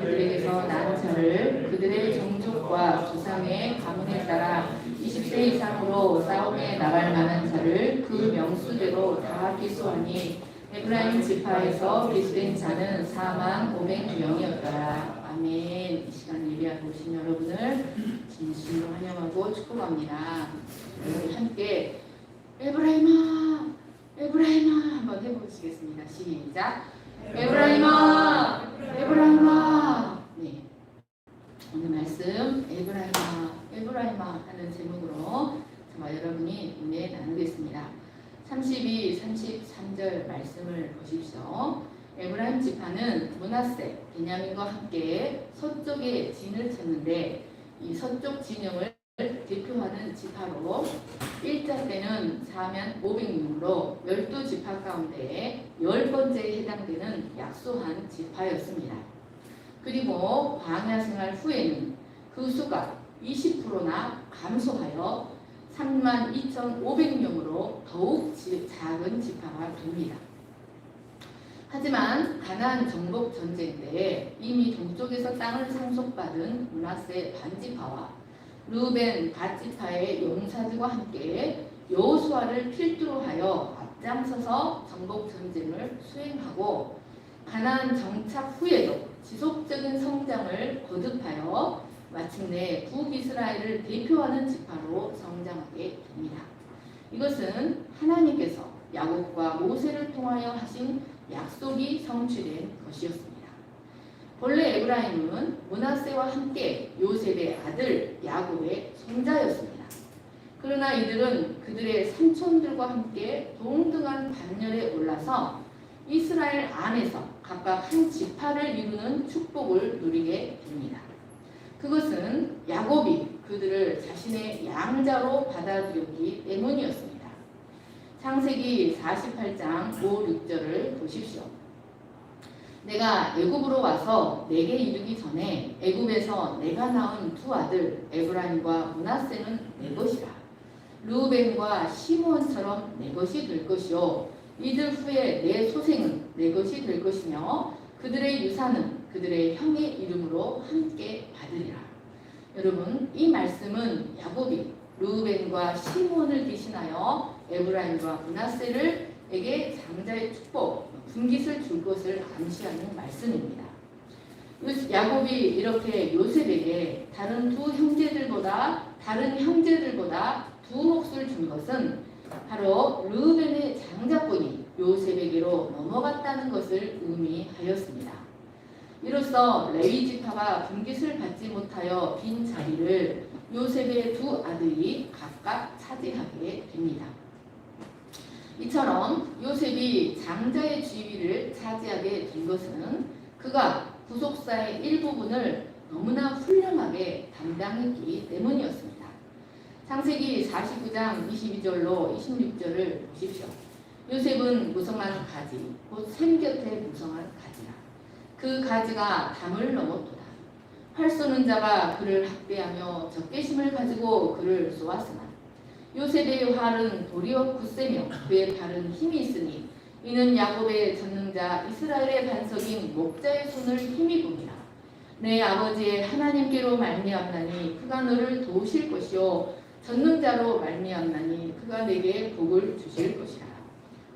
그들에게서 난 자를 그들의 종족과 조상의 가문에 따라 20세 이상으로 싸움에 나갈 만한 자를 그 명수대로 다 기수하니 에브라임 지파에서 기수된 자는 45,000명이었더라. 아멘. 이 시간 예배하고 오신 여러분을 진심으로 환영하고 축복합니다. 우리 함께 에브라임아 에브라임아 한번 해보시겠습니다. 시작. 에브라임아 에브라임아. 네, 오늘 말씀 에브라임아 하는 제목으로 정말 여러분이 은혜 나누겠습니다. 32, 33절 말씀을 보십시오. 에브라임 지파는 므낫세, 베냐민과 함께 서쪽에 진을 쳤는데 이 서쪽 진영을 대표하는 지파로 일자 때는 45,000명으로 12지파 가운데 10번째에 해당되는 약소한 지파였습니다. 그리고 광야 생활 후에는 그 수가 20%나 감소하여 32,500명으로 더욱 작은 지파가 됩니다. 하지만 가나안 정복 전쟁 때 이미 동쪽에서 땅을 상속받은 므낫세 반지파와 르우벤 갓지파의 용사들과 함께 여호수아를 필두로 하여 앞장서서 정복 전쟁을 수행하고 가나안 정착 후에도 지속적인 성장을 거듭하여 마침내 북이스라엘을 대표하는 지파로 성장하게 됩니다. 이것은 하나님께서 야곱과 모세를 통하여 하신 약속이 성취된 것이었습니다. 본래 에브라임은 므낫세와 함께 요셉의 아들 야곱의 손자였습니다. 그러나 이들은 그들의 삼촌들과 함께 동등한 반열에 올라서 이스라엘 안에서 각각 한 지파를 이루는 축복을 누리게 됩니다. 그것은 야곱이 그들을 자신의 양자로 받아들였기 때문이었습니다. 창세기 48장 5, 6절을 보십시오. 내가 애굽으로 와서 내게 이르기 전에 애굽에서 내가 낳은 두 아들 에브라임과 므낫세는 내 것이라. 르우벤과 시므온처럼 내 것이 될 것이요 이들 후에 내 소생은 내 것이 될 것이며 그들의 유산은 그들의 형의 이름으로 함께 받으리라. 여러분, 이 말씀은 야곱이 르우벤과 시므온을 대신하여 에브라임과 므낫세를 에게 장자의 축복, 분깃을 줄 것을 암시하는 말씀입니다. 야곱이 이렇게 요셉에게 다른 형제들보다 두 몫을 준 것은 바로 르우벤의 장자권이 요셉에게로 넘어갔다는 것을 의미하였습니다. 이로써 레위 지파가 분깃을 받지 못하여 빈 자리를 요셉의 두 아들이 각각 차지하게 됩니다. 이처럼 요셉이 장자의 지위를 차지하게 된 것은 그가 부속사의 일부분을 너무나 훌륭하게 담당했기 때문이었습니다. 창세기 49장 22절로 26절을 보십시오. 요셉은 무성한 가지, 곧 샘 곁에 무성한 가지라. 그 가지가 담을 넘었도다. 활 쏘는 자가 그를 학대하며 적개심을 가지고 그를 쏘았으나 요셉의 활은 도리어 굳세며 그의 팔은 힘이 있으니 이는 야곱의 전능자 이스라엘의 반석인 목자의 손을 힘입음이라. 내 아버지의 하나님께로 말미암나니 그가 너를 도우실 것이요 전능자로 말미암나니 그가 내게 복을 주실 것이라.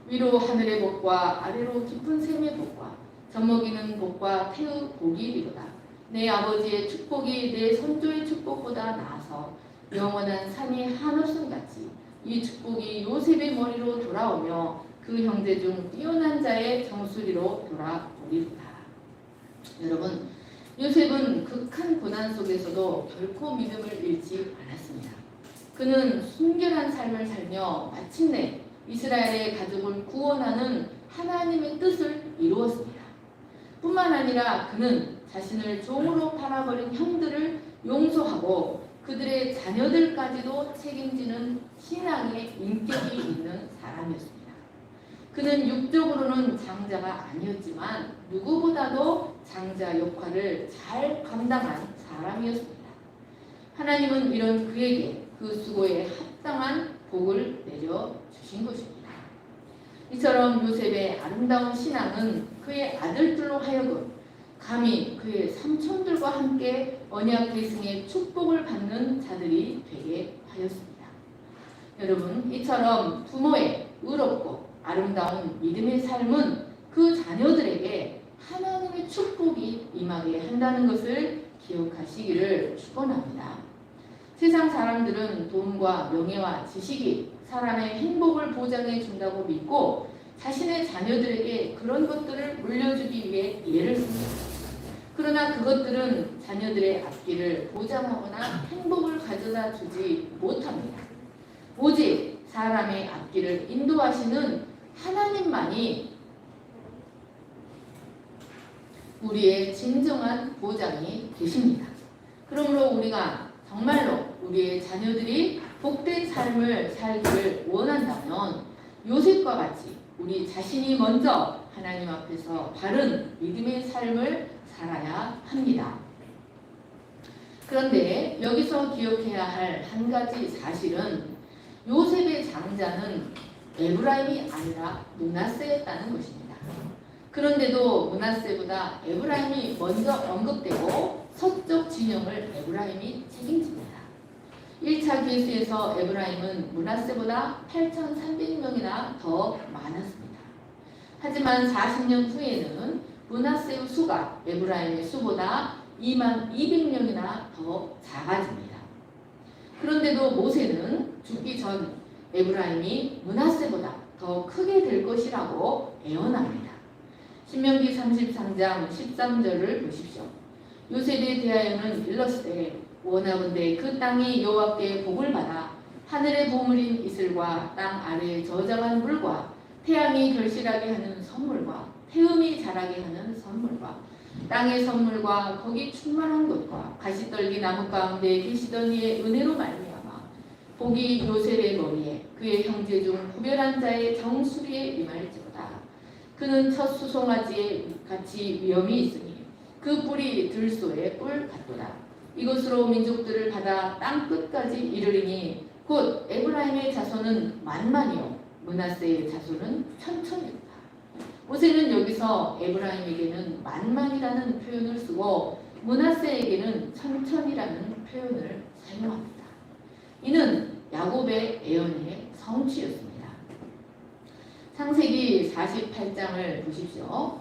위로 하늘의 복과 아래로 깊은 샘의 복과 젖먹이는 복과 태의 복이 이르다. 내 아버지의 축복이 내 선조의 축복보다 나아서 영원한 산이 한없음 같이 이 축복이 요셉의 머리로 돌아오며 그 형제 중 뛰어난 자의 정수리로 돌아오리로다. 여러분, 요셉은 극한 고난 속에서도 결코 믿음을 잃지 않았습니다. 그는 순결한 삶을 살며 마침내 이스라엘의 가족을 구원하는 하나님의 뜻을 이루었습니다. 뿐만 아니라 그는 자신을 종으로 팔아버린 형들을 용서하고 그들의 자녀들까지도 책임지는 신앙의 인격이 있는 사람이었습니다. 그는 육적으로는 장자가 아니었지만 누구보다도 장자 역할을 잘 감당한 사람이었습니다. 하나님은 이런 그에게 그 수고에 합당한 복을 내려주신 것입니다. 이처럼 요셉의 아름다운 신앙은 그의 아들들로 하여금 감히 그의 삼촌들과 함께 언약 계승의 축복을 받는 자들이 되게 하였습니다. 여러분, 이처럼 부모의 의롭고 아름다운 믿음의 삶은 그 자녀들에게 하나님의 축복이 임하게 한다는 것을 기억하시기를 축원합니다. 세상 사람들은 돈과 명예와 지식이 사람의 행복을 보장해 준다고 믿고 자신의 자녀들에게 그런 것들을 물려주기 위해 예를 씁니다. 그러나 그것들은 자녀들의 앞길을 보장하거나 행복을 가져다 주지 못합니다. 오직 사람의 앞길을 인도하시는 하나님만이 우리의 진정한 보장이 되십니다. 그러므로 우리가 정말로 우리의 자녀들이 복된 삶을 살기를 원한다면 요셉과 같이 우리 자신이 먼저 하나님 앞에서 바른 믿음의 삶을 살아야 합니다. 그런데 여기서 기억해야 할 한 가지 사실은 요셉의 장자는 에브라임이 아니라 므낫세였다는 것입니다. 그런데도 므낫세보다 에브라임이 먼저 언급되고 서쪽 진영을 에브라임이 책임집니다. 1차 기수에서 에브라임은 므낫세보다 8,300명이나 더 많았습니다. 하지만 40년 후에는 므낫세의 수가 에브라임의 수보다 22,200명이나 더 작아집니다. 그런데도 모세는 죽기 전 에브라임이 므낫세보다 더 크게 될 것이라고 예언합니다. 신명기 33장 13절을 보십시오. 요셉에 대하여는 일렀으되 원하건대 그 땅이 여호와께 복을 받아 하늘의 보물인 이슬과 땅 아래에 저장한 물과 태양이 결실하게 하는 선물과 태음이 자라게 하는 선물과 땅의 선물과 거기 충만한 것과 가시떨기 나무 가운데 계시던 이의 은혜로 말미암아 복이 요셉의 머리에 그의 형제 중 구별한 자의 정수리에 임할지어다. 그는 첫 수송아지에 같이 위엄이 있으니 그 뿔이 들소의 뿔 같도다. 이것으로 민족들을 받아 땅 끝까지 이르리니 곧 에브라임의 자손은 만만이요 므낫세의 자손은 천천이다. 모세는 여기서 에브라임에게는 만만이라는 표현을 쓰고 므낫세에게는 천천이라는 표현을 사용합니다. 이는 야곱의 예언의 성취였습니다. 창세기 48장을 보십시오.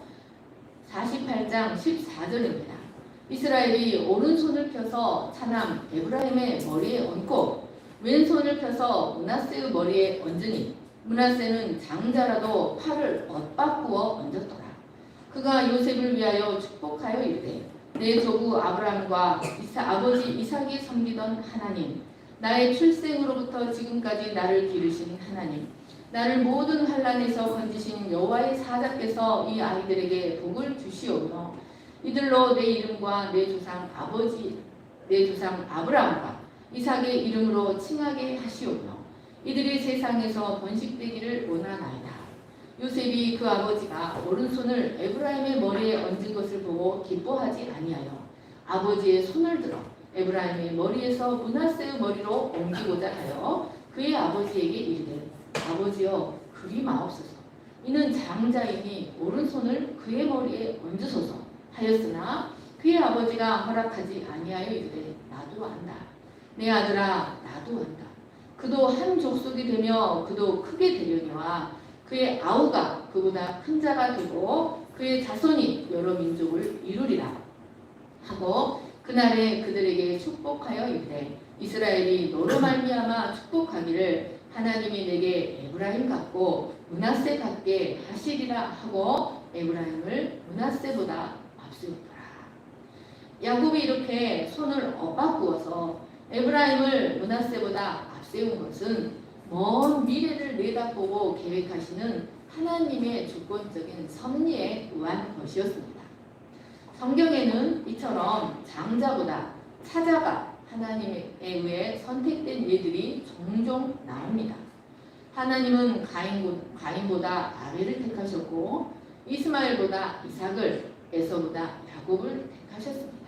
48장 14절입니다. 이스라엘이 오른손을 펴서 차남 에브라임의 머리에 얹고 왼손을 펴서 므낫세의 머리에 얹으니 므낫세는 장자라도 팔을 엇바꾸어 얹었더라. 그가 요셉을 위하여 축복하여 이르되 내 조부 아브라함과 아버지 이삭이 섬기던 하나님, 나의 출생으로부터 지금까지 나를 기르신 하나님, 나를 모든 환난에서 건지신 여호와의 사자께서 이 아이들에게 복을 주시오며 이들로 내 이름과 내 조상 아브라함과 이삭의 이름으로 칭하게 하시오며 이들이 세상에서 번식되기를 원하나이다. 요셉이 그 아버지가 오른손을 에브라임의 머리에 얹은 것을 보고 기뻐하지 아니하여 아버지의 손을 들어 에브라임의 머리에서 므낫세의 머리로 옮기고자 하여 그의 아버지에게 이르되 아버지여 그리 마옵소서. 이는 장자이니 오른손을 그의 머리에 얹으소서 하였으나 그의 아버지가 허락하지 아니하여 이르되 나도 안다. 내 아들아 나도 안다. 그도 한 족속이 되며 그도 크게 되려니와 그의 아우가 그보다 큰 자가 되고 그의 자손이 여러 민족을 이루리라 하고 그날에 그들에게 축복하여 이르되 이스라엘이 너로 말미암아 축복하기를 하나님이 내게 에브라임 같고 므낫세 같게 하시리라 하고 에브라임을 므낫세보다 앞세우더라. 야곱이 이렇게 손을 엇바꾸어서 에브라임을 므낫세보다 앞세운 것은 먼 미래를 내다보고 계획하시는 하나님의 주권적인 섭리에 의한 것이었습니다. 성경에는 이처럼 장자보다 차자가 하나님에 의해 선택된 예들이 종종 나옵니다. 하나님은 가인보다 아벨을 택하셨고 이스마엘보다 이삭을, 에서보다 야곱을 택하셨습니다.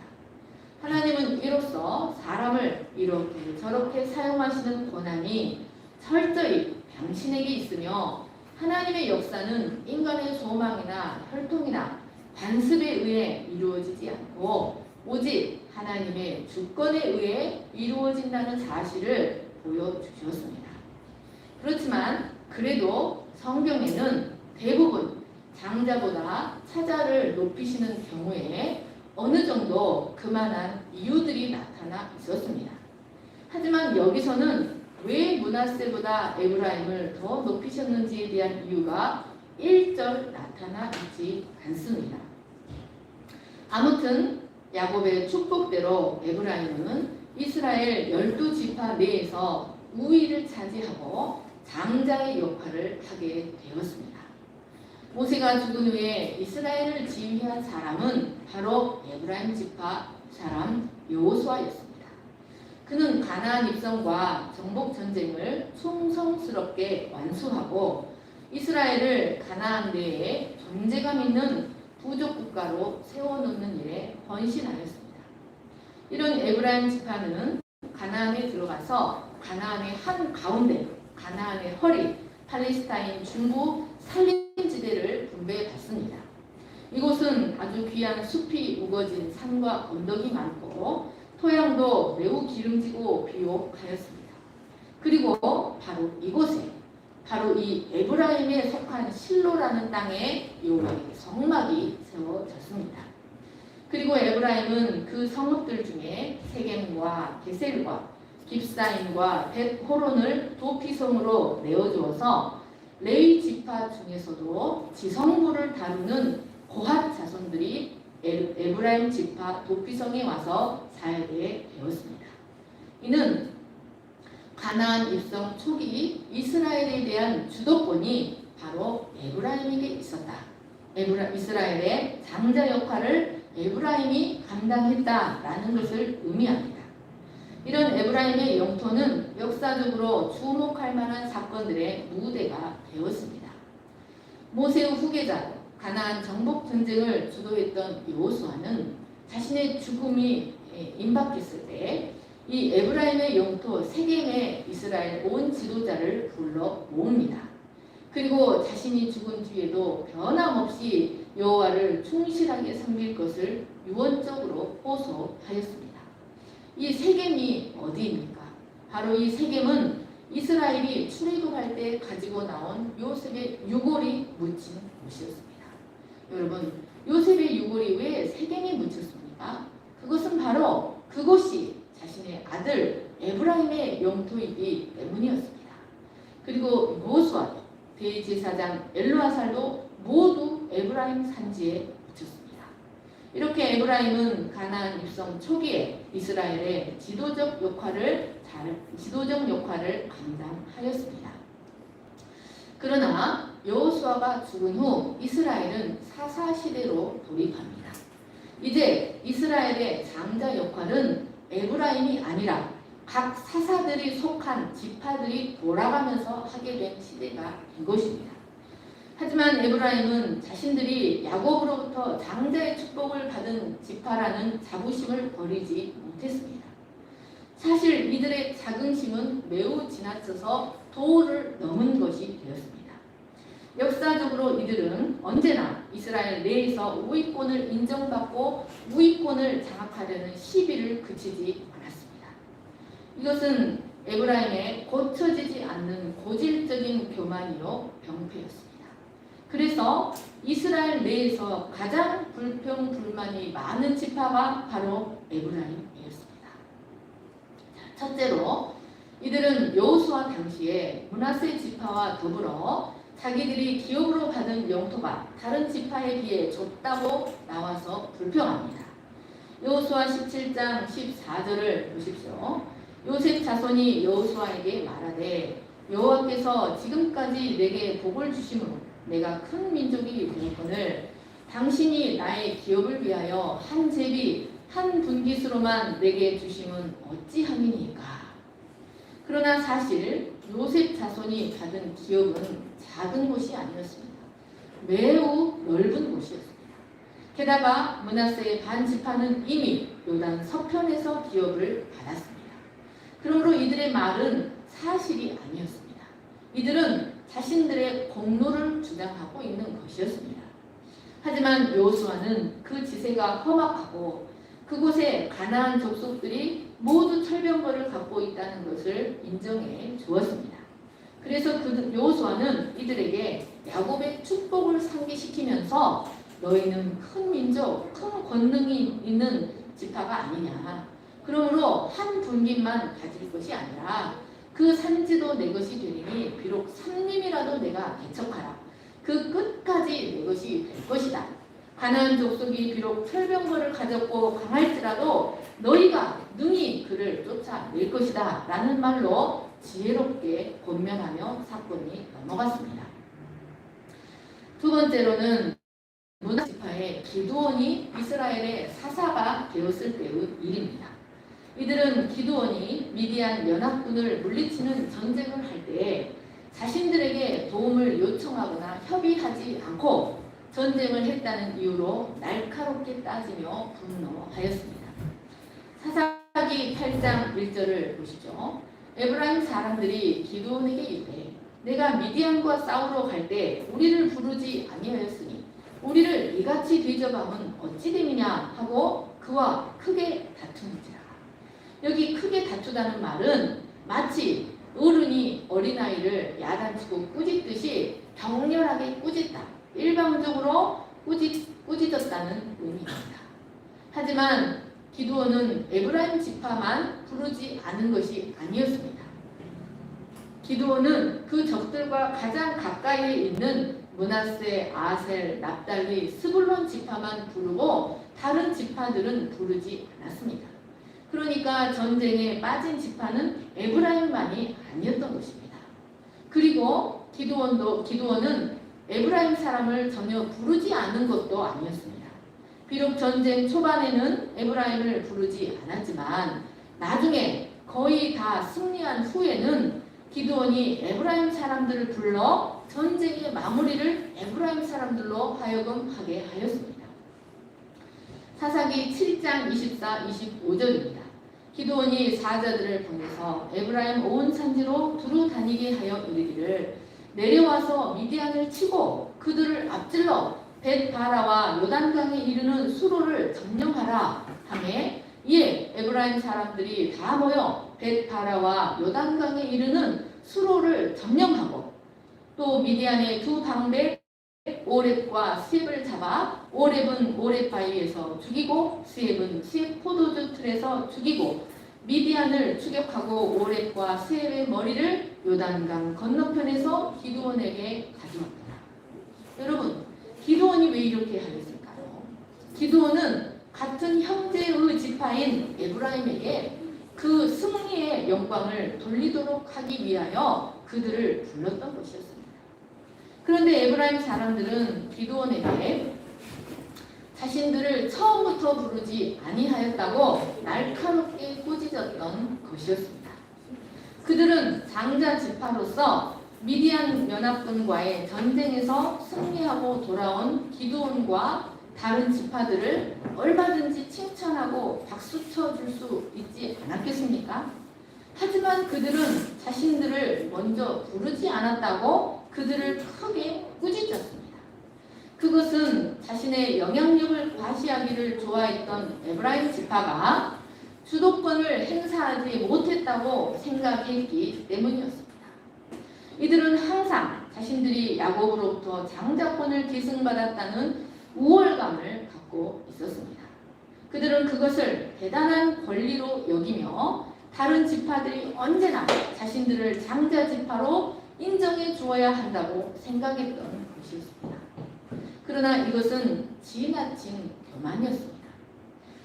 하나님은 이로써 사람을 이렇게 저렇게 사용하시는 권한이 철저히 당신에게 있으며 하나님의 역사는 인간의 소망이나 혈통이나 관습에 의해 이루어지지 않고 오직 하나님의 주권에 의해 이루어진다는 사실을 보여주셨습니다. 그렇지만 그래도 성경에는 대부분 장자보다 차자를 높이시는 경우에 어느 정도 그만한 이유들이 나타나 있었습니다. 하지만 여기서는 왜 므낫세보다 에브라임을 더 높이셨는지에 대한 이유가 1절 나타나 있지 않습니다. 아무튼 야곱의 축복대로 에브라임은 이스라엘 12지파 내에서 우위를 차지하고 장자의 역할을 하게 되었습니다. 모세가 죽은 후에 이스라엘을 지휘한 사람은 바로 에브라임 지파 사람 여호수아였습니다. 그는 가나안 입성과 정복 전쟁을 충성스럽게 완수하고 이스라엘을 가나안 내에 존재감 있는 부족 국가로 세워놓는 일에 헌신하였습니다. 이런 에브라임 지파는 가나안에 들어가서 가나안의 한 가운데, 가나안의 허리, 팔레스타인 중부 산림지대를 분배받습니다. 이곳은 아주 귀한 숲이 우거진 산과 언덕이 많고 토양도 매우 기름지고 비옥하였습니다. 그리고 바로 이곳에 바로 이 에브라임에 속한 실로라는 땅에 여호와의 성막이 세워졌습니다. 그리고 에브라임은 그 성읍들 중에 세겜과 게셀과 깁사임과 벳호론을 도피성으로 내어주어서 레위 지파 중에서도 지성부를 다루는 고핫 자손들이 에브라임 지파 도피성에 와서 살게 되었습니다. 이는 가나안 입성 초기 이스라엘에 대한 주도권이 바로 에브라임에게 있었다. 이스라엘의 장자 역할을 에브라임이 감당했다라는 것을 의미합니다. 이런 에브라임의 영토는 역사적으로 주목할 만한 사건들의 무대가 되었습니다. 모세의 후계자 가나안 정복 전쟁을 주도했던 여호수아는 자신의 죽음이 임박했을 때 이 에브라임의 영토 세겜에 이스라엘 온 지도자를 불러 모읍니다. 그리고 자신이 죽은 뒤에도 변함없이 여호와를 충실하게 섬길 것을 유언적으로 호소하였습니다. 이 세겜이 어디입니까? 바로 이 세겜은 이스라엘이 출애굽할 때 가지고 나온 요셉의 유골이 묻힌 곳이었습니다. 여러분, 요셉의 유골이 왜 세겜에 묻혔습니까? 그것은 바로 그곳이 자신의 아들 에브라임의 영토이기 때문이었습니다. 그리고 여호수아도 대제사장 엘르아살도 모두 에브라임 산지에 묻혔습니다. 이렇게 에브라임은 가나안 입성 초기에 이스라엘의 지도적 역할을 감당하였습니다. 그러나 여호수아가 죽은 후 이스라엘은 사사 시대로 돌입합니다. 이제 이스라엘의 장자 역할은 에브라임이 아니라 각 사사들이 속한 지파들이 돌아가면서 하게 된 시대가 된 것입니다. 하지만 에브라임은 자신들이 야곱으로부터 장자의 축복을 받은 지파라는 자부심을 버리지 못했습니다. 사실 이들의 자긍심은 매우 지나쳐서 도를 넘은 것이 되었습니다. 역사적으로 이들은 언제나 이스라엘 내에서 우위권을 인정받고 우위권을 장악하려는 시비를 그치지 않았습니다. 이것은 에브라임의 고쳐지지 않는 고질적인 교만이요 병폐였습니다. 그래서 이스라엘 내에서 가장 불평불만이 많은 지파가 바로 에브라임이었습니다. 첫째로 이들은 여호수아 당시에 므낫세 지파와 더불어 자기들이 기업으로 받은 영토가 다른 지파에 비해 좁다고 나와서 불평합니다. 여호수아 17장 14절을 보십시오. 요셉 자손이 여호수아에게 말하되 여호와께서 지금까지 내게 복을 주심으로 내가 큰 민족이 되었거늘 당신이 나의 기업을 위하여 한 제비 한 분깃으로만 내게 주심은 어찌함이니까. 그러나 사실 요셉 자손이 받은 기업은 작은 곳이 아니었습니다. 매우 넓은 곳이었습니다. 게다가 므낫세의 반 지파는 이미 요단 서편에서 기업을 받았습니다. 그러므로 이들의 말은 사실이 아니었습니다. 이들은 자신들의 공로를 주장하고 있는 것이었습니다. 하지만 여호수아는 그 지세가 험악하고 그곳에 가나안 족속들이 모두 철병거를 갖고 있다는 것을 인정해 주었습니다. 그래서 여호수아는 이들에게 야곱의 축복을 상기시키면서 너희는 큰 민족, 큰 권능이 있는 지파가 아니냐. 그러므로 한 분깃만 가질 것이 아니라 그 산지도 내 것이 되리니 비록 삼림이라도 내가 개척하라. 그 끝까지 내 것이 될 것이다. 가나안 족속이 비록 철병거를 가졌고 강할지라도 너희가 능히 그를 쫓아낼 것이다. 라는 말로 지혜롭게 권면하며 사건이 넘어갔습니다. 두 번째로는 문하 지파의 기드온이 이스라엘의 사사가 되었을 때의 일입니다. 이들은 기드온이 미디안 연합군을 물리치는 전쟁을 할 때 자신들에게 도움을 요청하거나 협의하지 않고 전쟁을 했다는 이유로 날카롭게 따지며 분노하였습니다. 사사기 8장 1절을 보시죠. 에브라임 사람들이 기드온에게 이르되 내가 미디안과 싸우러 갈 때 우리를 부르지 아니하였으니 우리를 이같이 뒤져밤은 어찌 됨이냐 하고 그와 크게 다투는지라. 여기 크게 다투다는 말은 마치 어른이 어린아이를 야단치고 꾸짖듯이 격렬하게 꾸짖다. 일방적으로 꾸짖었다는 의미입니다. 하지만 기드온은 에브라임 지파만 부르지 않은 것이 아니었습니다. 기드온은 그 적들과 가장 가까이에 있는 므낫세, 아셀, 납달리, 스불론 지파만 부르고 다른 지파들은 부르지 않았습니다. 그러니까 전쟁에 빠진 지파는 에브라임만이 아니었던 것입니다. 그리고 기드온은 에브라임 사람을 전혀 부르지 않은 것도 아니었습니다. 비록 전쟁 초반에는 에브라임을 부르지 않았지만 나중에 거의 다 승리한 후에는 기드온이 에브라임 사람들을 불러 전쟁의 마무리를 에브라임 사람들로 하여금 하게 하였습니다. 사사기 7장 24, 25절입니다. 기드온이 사자들을 보내서 에브라임 온 산지로 두루 다니게 하여 이르기를 내려와서 미디안을 치고 그들을 앞질러 벳바라와 요단강에 이르는 수로를 점령하라 하매 이에 에브라임 사람들이 다 모여 벳바라와 요단강에 이르는 수로를 점령하고 또 미디안의 두 방백 오렙과 스엡을 잡아 오렙은 오렙 바위에서 죽이고 스엡은 스엡 포도주 틀에서 죽이고 미디안을 추격하고 오렙과 스엡의 머리를 요단강 건너편에서 기드온에게 가져왔더라. 여러분, 기드온이 왜 이렇게 하였을까요? 기드온은 같은 형제의 지파인 에브라임에게 그 승리의 영광을 돌리도록 하기 위하여 그들을 불렀던 것이었습니다. 그런데 에브라임 사람들은 기드온에게 자신들을 처음부터 부르지 아니하였다고 날카롭게 꾸짖었던 것이었습니다. 그들은 장자 지파로서 미디안 연합군과의 전쟁에서 승리하고 돌아온 기드온과 다른 지파들을 얼마든지 칭찬하고 박수쳐 줄 수 있지 않았겠습니까? 하지만 그들은 자신들을 먼저 부르지 않았다고 그들을 크게 꾸짖었습니다. 그것은 자신의 영향력을 과시하기를 좋아했던 에브라임 지파가 주도권을 행사하지 못했다고 생각했기 때문이었습니다. 이들은 항상 자신들이 야곱으로부터 장자권을 계승받았다는 우월감을 갖고 있었습니다. 그들은 그것을 대단한 권리로 여기며 다른 지파들이 언제나 자신들을 장자 지파로 인정해 주어야 한다고 생각했던 것이었습니다. 그러나 이것은 지나친 교만이었습니다.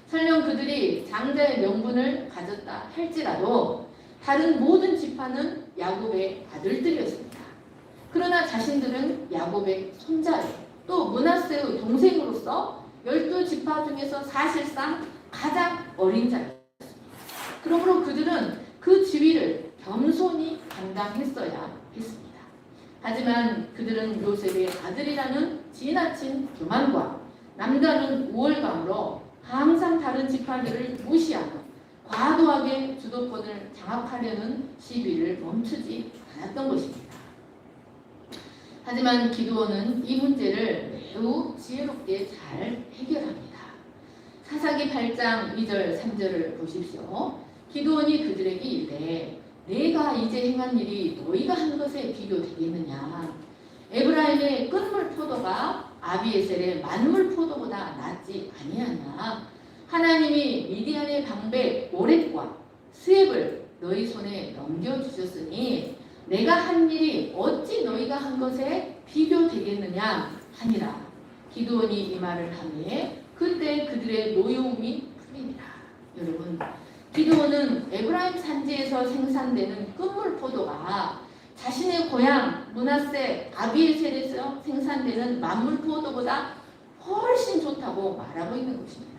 설령 그들이 장자의 명분을 가졌다 할지라도 다른 모든 지파는 야곱의 아들들이었습니다. 그러나 자신들은 야곱의 손자요, 또 므낫세의 동생으로서 12지파 중에서 사실상 가장 어린 자였습니다. 그러므로 그들은 그 지위를 겸손히 감당했어야 했습니다. 하지만 그들은 요셉의 아들이라는 지나친 교만과 남다른 우월감으로 항상 다른 지파들을 무시하고 과도하게 주도권을 장악하려는 시비를 멈추지 않았던 것입니다. 하지만 기드온은 이 문제를 매우 지혜롭게 잘 해결합니다. 사사기 8장 2절 3절을 보십시오. 기드온이 그들에게 이르되 내가 이제 행한 일이 너희가 한 것에 비교되겠느냐. 에브라임의 끝물 포도가 아비에셀의 만물 포도보다 낫지 아니하냐. 하나님이 미디안의 방백 오렙과 스웹을 너희 손에 넘겨주셨으니 내가 한 일이 어찌 너희가 한 것에 비교되겠느냐 하니라. 기드온이 이 말을 하매 그때 그들의 노여움이 풀리니라. 여러분, 기드온은 에브라임 산지에서 생산되는 끝물 포도가 자신의 고향 므낫세 아비에셀에서 생산되는 만물 포도보다 훨씬 좋다고 말하고 있는 것입니다.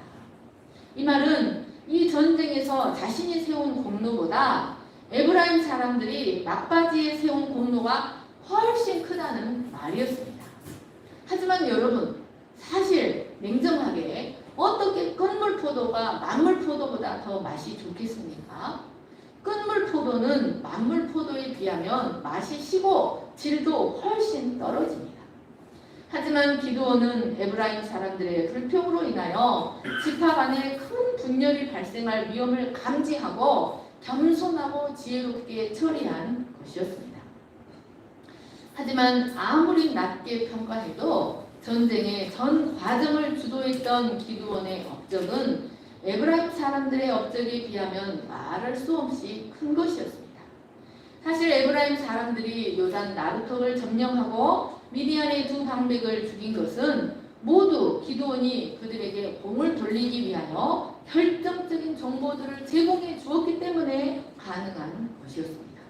이 말은 이 전쟁에서 자신이 세운 공로보다 에브라임 사람들이 막바지에 세운 공로가 훨씬 크다는 말이었습니다. 하지만 여러분, 사실 냉정하게 어떻게 끝물 포도가 만물 포도보다 더 맛이 좋겠습니까? 끝물 포도는 만물 포도에 비하면 맛이 시고 질도 훨씬 떨어집니다. 하지만 기드온은 에브라임 사람들의 불평으로 인하여 지파 간에 큰 분열이 발생할 위험을 감지하고 겸손하고 지혜롭게 처리한 것이었습니다. 하지만 아무리 낮게 평가해도 전쟁의 전 과정을 주도했던 기드온의 업적은 에브라임 사람들의 업적에 비하면 말할 수 없이 큰 것이었습니다. 사실 에브라임 사람들이 요단 나루턱을 점령하고 미디안의 두 방백을 죽인 것은 모두 기드온이 그들에게 공을 돌리기 위하여 결정적인 정보들을 제공해 주었기 때문에 가능한 것이었습니다.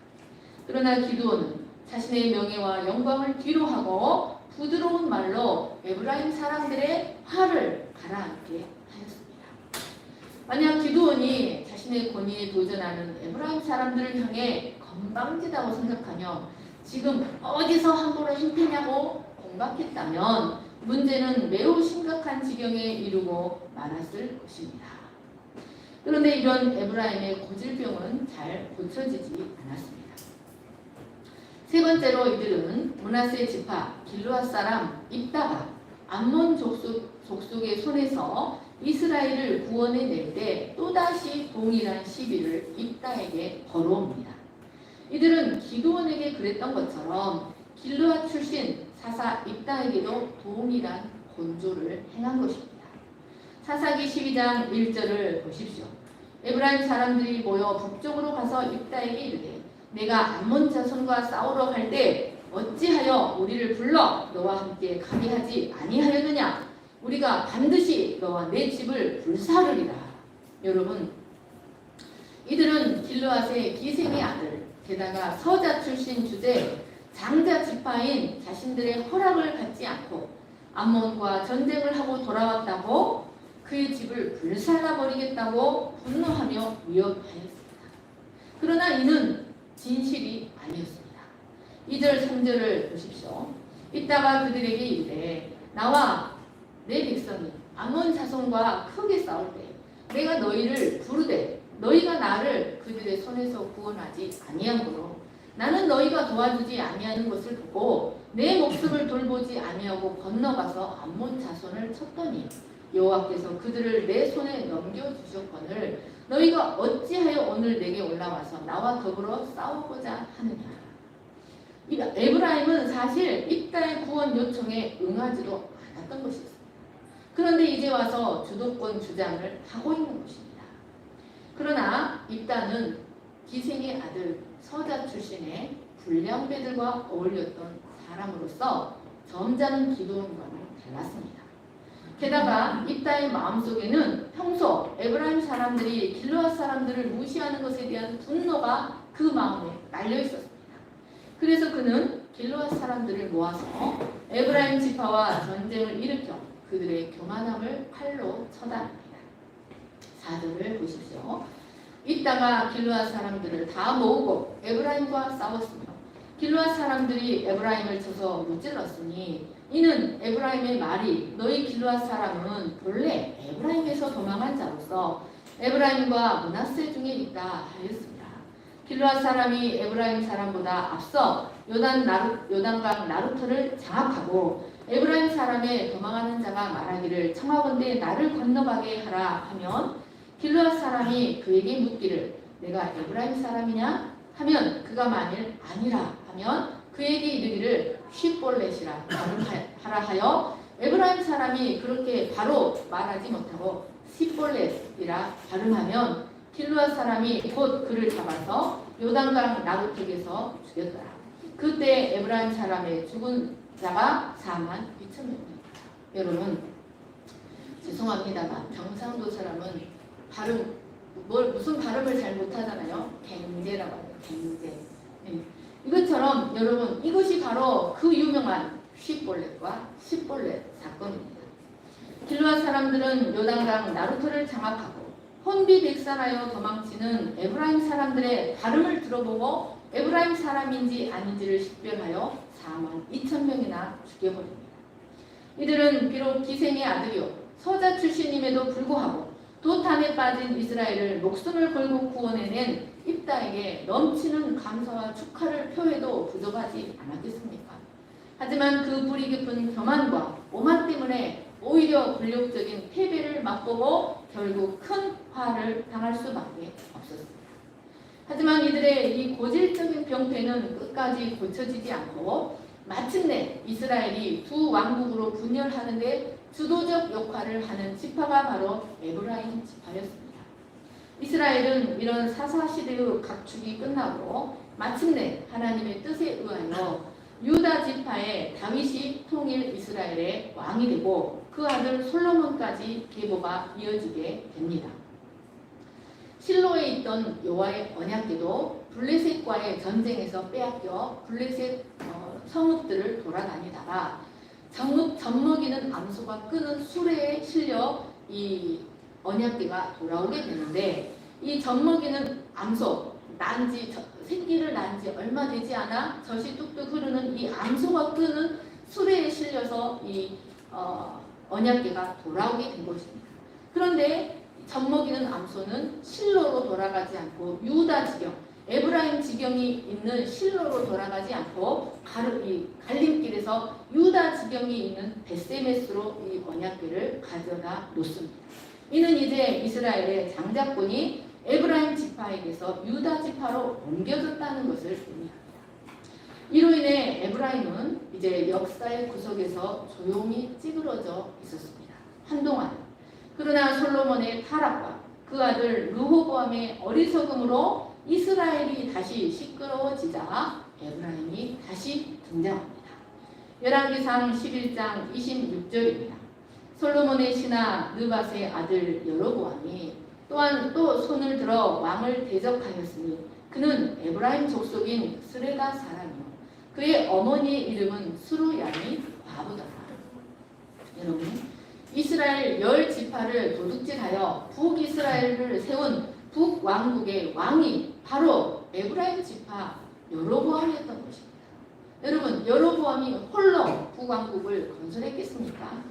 그러나 기드온은 자신의 명예와 영광을 뒤로하고 부드러운 말로 에브라임 사람들의 화를 가라앉게 하였습니다. 만약 기드온이 자신의 권위에 도전하는 에브라임 사람들을 향해 건방지다고 생각하며 지금 어디서 함부로 행패냐고 공박했다면 문제는 매우 심각한 지경에 이르고 말았을 것입니다. 그런데 이런 에브라임의 고질병은 잘 고쳐지지 않았습니다. 세 번째로 이들은 므낫세 지파 길르앗 사람 입다가 암몬 족속의 손에서 이스라엘을 구원해낼 때 또다시 동일한 시비를 입다에게 걸어옵니다. 이들은 기드온에게 그랬던 것처럼 길르앗 출신 사사 입다에게도 동일한 곤조를 행한 것입니다. 사사기 12장 1절을 보십시오. 에브라임 사람들이 모여 북쪽으로 가서 입다에게 이르되 내가 암몬 자손과 싸우러 갈 때 어찌하여 우리를 불러 너와 함께 가게 하지 아니하였느냐. 우리가 반드시 너와 내 집을 불사르리라. 여러분, 이들은 길르앗의 기생의 아들, 게다가 서자 출신 주제 장자 지파인 자신들의 허락을 받지 않고 암몬과 전쟁을 하고 돌아왔다고 그의 집을 불살라버리겠다고 분노하며 위협하였습니다. 그러나 이는 진실이 아니었습니다. 2절 3절을 보십시오. 이따가 그들에게 이르되 나와 내 백성이 암몬 자손과 크게 싸울 때 내가 너희를 부르되 너희가 나를 그들의 손에서 구원하지 아니하므로 나는 너희가 도와주지 아니하는 것을 보고 내 목숨을 돌보지 아니하고 건너가서 암몬 자손을 쳤더니 여호와께서 그들을 내 손에 넘겨주셨거늘 너희가 어찌하여 오늘 내게 올라와서 나와 더불어 싸우고자 하느냐. 에브라임은 사실 입다의 구원 요청에 응하지도 않았던 것이었습니다. 그런데 이제 와서 주도권 주장을 하고 있는 것입니다. 그러나 입다는 기생의 아들 서자 출신의 불량배들과 어울렸던 사람으로서 점잖은 기도원과는 달랐습니다. 게다가 입다의 마음속에는 평소 에브라임 사람들이 길르앗 사람들을 무시하는 것에 대한 분노가 그 마음에 깔려 있었습니다. 그래서 그는 길르앗 사람들을 모아서 에브라임 지파와 전쟁을 일으켜 그들의 교만함을 칼로 처단합니다. 4절을 보십시오. 이따가 길르앗 사람들을 다 모으고 에브라임과 싸웠으며 길르앗 사람들이 에브라임을 쳐서 무찔렀으니 이는 에브라임의 말이 너희 길르앗 사람은 본래 에브라임에서 도망한 자로서 에브라임과 므낫세 중에 있다 하였습니다. 길르앗 사람이 에브라임 사람보다 앞서 요단강 나루터를 장악하고 에브라임 사람의 도망하는 자가 말하기를 청하건대 나를 건너가게 하라 하면 길르앗 사람이 그에게 묻기를 내가 에브라임 사람이냐 하면 그가 만일 아니라 하면 그에게 이르기를 쉿볼렛이라 하라 하여 에브라임 사람이 그렇게 바로 말하지 못하고 쉿볼렛이라 발음하면 길르앗 사람이 곧 그를 잡아서 요단강 나루턱에서 죽였더라. 그때 에브라임 사람의 죽은 자가 42,000명입니다. 여러분 죄송합니다만 경상도 사람은 무슨 발음을 잘 못하잖아요. 갱제라고 해요. 갱제. 이것처럼 여러분 이것이 바로 그 유명한 쉿볼렛과 쉿볼렛 사건입니다. 길르앗 사람들은 요단강 나루터를 장악하고 혼비백산하여 도망치는 에브라임 사람들의 발음을 들어보고 에브라임 사람인지 아닌지를 식별하여 42,000명이나 죽여버립니다. 이들은 비록 기생의 아들이요 서자 출신임에도 불구하고 도탄에 빠진 이스라엘을 목숨을 걸고 구원해낸 입다에게 넘치는 감사와 축하를 표해도 부족하지 않았겠습니까? 하지만 그 뿌리 깊은 교만과 오만 때문에 오히려 굴욕적인 패배를 맛보고 결국 큰 화를 당할 수밖에 없었습니다. 하지만 이들의 이 고질적인 병폐는 끝까지 고쳐지지 않고 마침내 이스라엘이 두 왕국으로 분열하는 데 주도적 역할을 하는 지파가 바로 에브라임 지파였습니다. 이스라엘은 이런 사사시대의 각축이 끝나고 마침내 하나님의 뜻에 의하여 유다 지파의 다윗이 통일 이스라엘의 왕이 되고 그 아들 솔로몬까지 계보가 이어지게 됩니다. 실로에 있던 여호와의 언약궤도 블레셋과의 전쟁에서 빼앗겨 블레셋 성읍들을 돌아다니다가 젖먹이는 암소가 끄는 수레에 실려 이 언약궤가 돌아오게 되는데 이 젖먹이는 암소 새끼를 낳은 지 얼마 되지 않아 젖이 뚝뚝 흐르는 이 암소가 끄는 수레에 실려서 이 언약궤가 돌아오게 된 것입니다. 그런데 젖먹이는 암소는 실로로 돌아가지 않고 유다 지경, 에브라임 지경이 있는 실로로 돌아가지 않고 갈림길에서 유다 지경이 있는 베세메스로 이 언약궤를 가져다 놓습니다. 이는 이제 이스라엘의 장자권이 에브라임 지파에게서 유다 지파로 옮겨졌다는 것을 의미합니다. 이로 인해 에브라임은 이제 역사의 구석에서 조용히 찌그러져 있었습니다. 한동안. 그러나 솔로몬의 타락과 그 아들 르호보암의 어리석음으로 이스라엘이 다시 시끄러워지자 에브라임이 다시 등장합니다. 열왕기상 11장 26절입니다. 솔로몬의 신하 느밧의 아들 여로보암이 또한 또 손을 들어 왕을 대적하였으니 그는 에브라임 족속인 스레다 사람이요 그의 어머니의 이름은 스루야니 과부더라. 여러분 이스라엘 10지파를 도둑질하여 북이스라엘을 세운 북왕국의 왕이 바로 에브라임 지파 여로보암이었던 것입니다. 여러분 여로보암이 홀로 북왕국을 건설했겠습니까?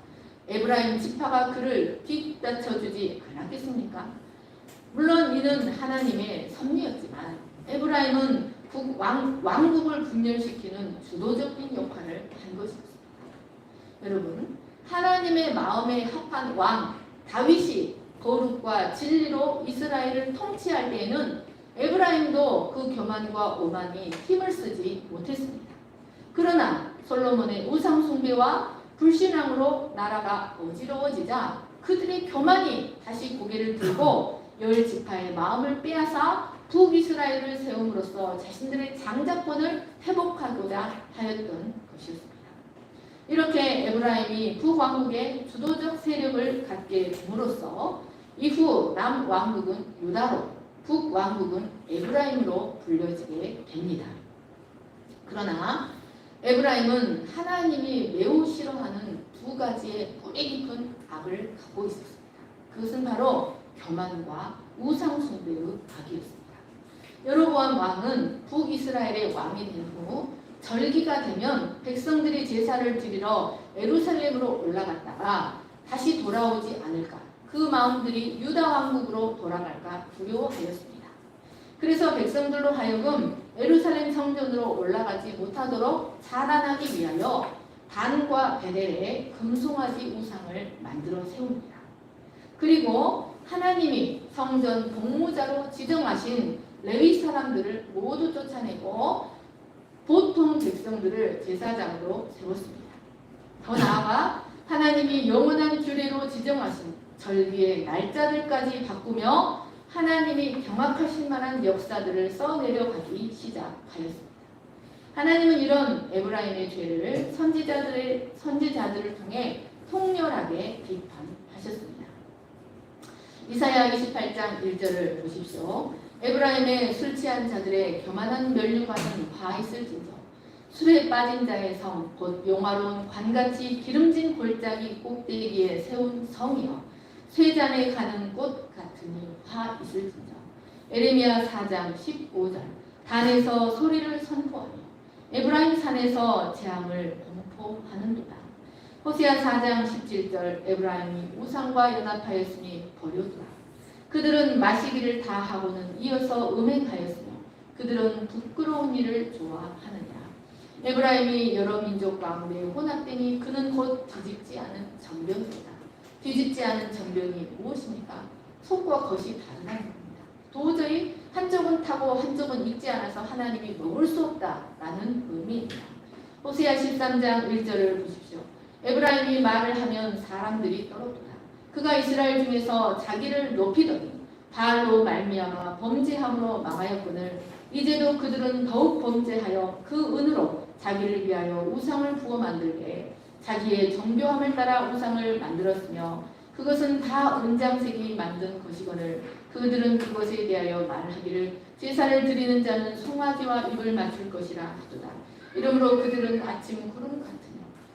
에브라임 지파가 그를 뒷받쳐주지 않았겠습니까? 물론 이는 하나님의 섭리였지만 에브라임은 왕국을 분열시키는 주도적인 역할을 한 것이었습니다. 여러분 하나님의 마음에 합한 왕 다윗이 거룩과 진리로 이스라엘을 통치할 때에는 에브라임도 그 교만과 오만이 힘을 쓰지 못했습니다. 그러나 솔로몬의 우상 숭배와 불신앙으로 나라가 어지러워지자 그들의 교만이 다시 고개를 들고 10지파의 마음을 빼앗아 북이스라엘을 세움으로써 자신들의 장자권을 회복하고자 하였던 것이었습니다. 이렇게 에브라임이 북왕국의 주도적 세력을 갖게 됨으로써 이후 남왕국은 유다로 북왕국은 에브라임으로 불려지게 됩니다. 그러나 에브라임은 하나님이 매우 싫어하는 두 가지의 뿌리 깊은 악을 갖고 있었습니다. 그것은 바로 교만과 우상 숭배의 악이었습니다. 여로보암 왕은 북이스라엘의 왕이 된 후 절기가 되면 백성들이 제사를 드리러 예루살렘으로 올라갔다가 다시 돌아오지 않을까 그 마음들이 유다 왕국으로 돌아갈까 두려워하였습니다. 그래서 백성들로 하여금 예루살렘 성전으로 올라가지 못하도록 차단하기 위하여 단과 베델에 금송아지 우상을 만들어 세웁니다. 그리고 하나님이 성전 복무자로 지정하신 레위 사람들을 모두 쫓아내고 보통 백성들을 제사장으로 세웠습니다. 더 나아가 하나님이 영원한 규례로 지정하신 절기의 날짜들까지 바꾸며 하나님이 경악하실 만한 역사들을 써내려가기 시작하였습니다. 하나님은 이런 에브라임의 죄를 선지자들을 통해 통렬하게 비판하셨습니다. 이사야 28장 1절을 보십시오. 에브라임의 술 취한 자들의 교만한 면류관은 화 있을진저 술에 빠진 자의 성 곧 용화로운 관같이 기름진 골짜기 꼭대기에 세운 성이여 쇠잔에 가는 꽃 같으니 화 있을진저. 에레미야 4장 15절 단에서 소리를 선포하며 에브라임 산에서 재앙을 공포하는도다. 호세아 4장 17절 에브라임이 우상과 연합하였으니 버려두라. 그들은 마시기를 다 하고는 이어서 음행하였으며 그들은 부끄러운 일을 좋아하느니라. 에브라임이 여러 민족 가운데 혼합되니 그는 곧 뒤집지 않은 전병이다. 뒤집지 않은 전병이 무엇입니까? 속과 겉이 다르다는 겁니다. 도저히 한쪽은 타고 한쪽은 익지 않아서 하나님이 먹을 수 없다라는 의미입니다. 호세아 13장 1절을 보십시오. 에브라임이 말을 하면 사람들이 떨어도다. 그가 이스라엘 중에서 자기를 높이더니 바알로 말미암아 범죄함으로 망하였거늘 이제도 그들은 더욱 범죄하여 그 은으로 자기를 위하여 우상을 부어 만들되 자기의 정교함을 따라 우상을 만들었으며 그것은 다 은장색이 만든 것이거늘 그들은 그것에 대하여 말하기를 제사를 드리는 자는 송아지와 입을 맞출 것이라 하도다. 이러므로 그들은 아침 구름 같으며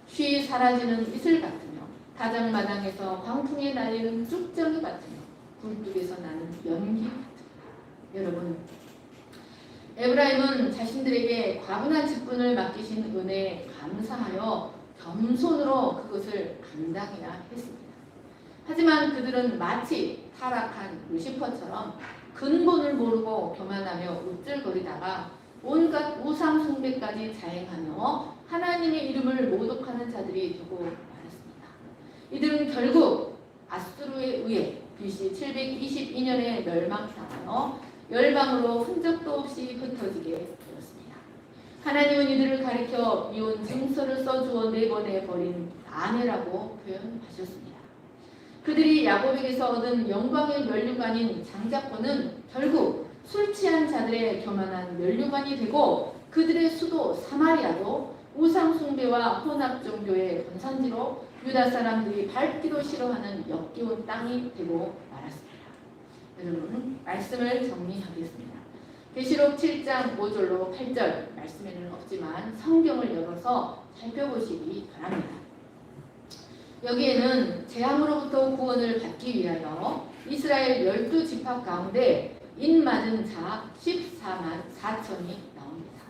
쉬 사라지는 이슬 같으며 다장마당에서 광풍에 날리는 쭉정이 같으며 굴뚝에서 나는 연기 같으며. 여러분, 에브라임은 자신들에게 과분한 직분을 맡기신 은혜에 감사하여 겸손으로 그것을 감당해야 했습니다. 하지만 그들은 마치 타락한 루시퍼처럼 근본을 모르고 교만하며 우쭐거리다가 온갖 우상 숭배까지 자행하며 하나님의 이름을 모독하는 자들이 되고 말았습니다. 이들은 결국 아수르에 의해 BC 722년에 멸망당하여 열방으로 흔적도 없이 흩어지게 되었습니다. 하나님은 이들을 가리켜 이혼 증서를 써주어 내보내버린 아내라고 표현하셨습니다. 그들이 야곱에게서 얻은 영광의 면류관인 장자권은 결국 술 취한 자들의 교만한 면류관이 되고 그들의 수도 사마리아도 우상 숭배와 혼합 종교의 본산지로 유다 사람들이 밟기도 싫어하는 역겨운 땅이 되고 말았습니다. 여러분, 말씀을 정리하겠습니다. 계시록 7장 5절로 8절 말씀에는 없지만 성경을 열어서 살펴보시기 바랍니다. 여기에는 재앙으로부터 구원을 받기 위하여 이스라엘 12지파 가운데 인맞은 자 14만 4천이 나옵니다.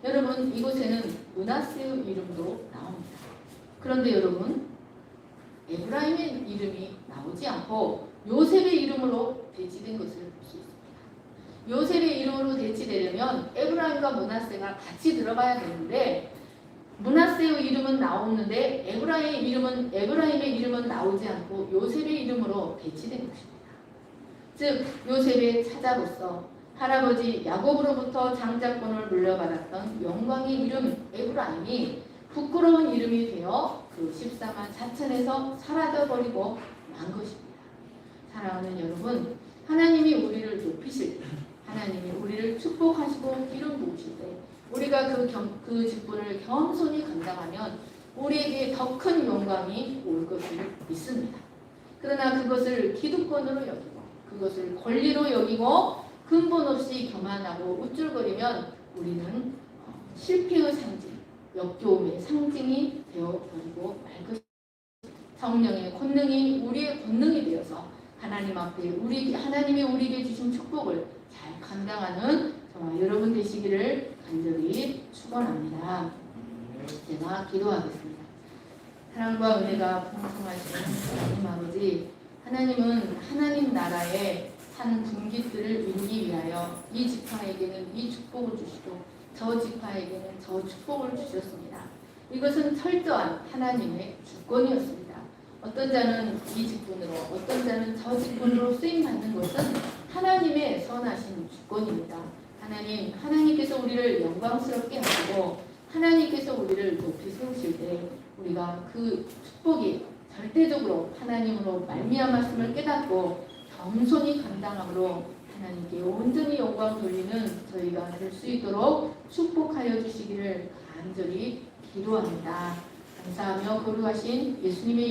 여러분, 이곳에는 므낫세의 이름도 나옵니다. 그런데 여러분, 에브라임의 이름이 나오지 않고 요셉의 이름으로 대치된 것을 볼 수 있습니다. 요셉의 이름으로 대치되려면 에브라임과 므낫세가 같이 들어가야 되는데 므낫세의 이름은 나오는데 에브라임의 이름은 나오지 않고 요셉의 이름으로 대치된 것입니다. 즉 요셉의 사자로서 할아버지 야곱으로부터 장자권을 물려받았던 영광의 이름 에브라임이 부끄러운 이름이 되어 그 14만 4천에서 사라져버리고 만 것입니다. 사랑하는 여러분, 하나님이 우리를 높이실 때, 하나님이 우리를 축복하시고 기름 부으실 때 우리가 그 직분을 겸손히 감당하면 우리에게 더 큰 영광이 올 것을 믿습니다. 그러나 그것을 기득권으로 여기고 그것을 권리로 여기고 근본 없이 교만하고 우쭐거리면 우리는 실패의 상징, 역겨움의 상징이 되어버리고 말 것입니다. 성령의 권능이 우리의 권능이 되어서 하나님 앞에 하나님이 우리에게 주신 축복을 잘 감당하는 저와 여러분 되시기를 간절히 축원합니다. 제가 기도하겠습니다. 사랑과 은혜가 풍성하신 하나님 아버지, 하나님은 하나님 나라의 산 분깃들을 윈기 위하여 이 지파에게는 이 축복을 주시고 저 지파에게는 저 축복을 주셨습니다. 이것은 철저한 하나님의 주권이었습니다. 어떤 자는 이 직분으로 어떤 자는 저 직분으로 쓰임받는 것은 하나님의 선하신 주권입니다. 하나님께서 우리를 영광스럽게 하시고 하나님께서 우리를 높이 세우실 때 우리가 그 축복이 절대적으로 하나님으로 말미암았음을 깨닫고 겸손히 감당함으로 하나님께 온전히 영광 돌리는 저희가 될 수 있도록 축복하여 주시기를 간절히 기도합니다. 감사하며 거룩하신 예수님의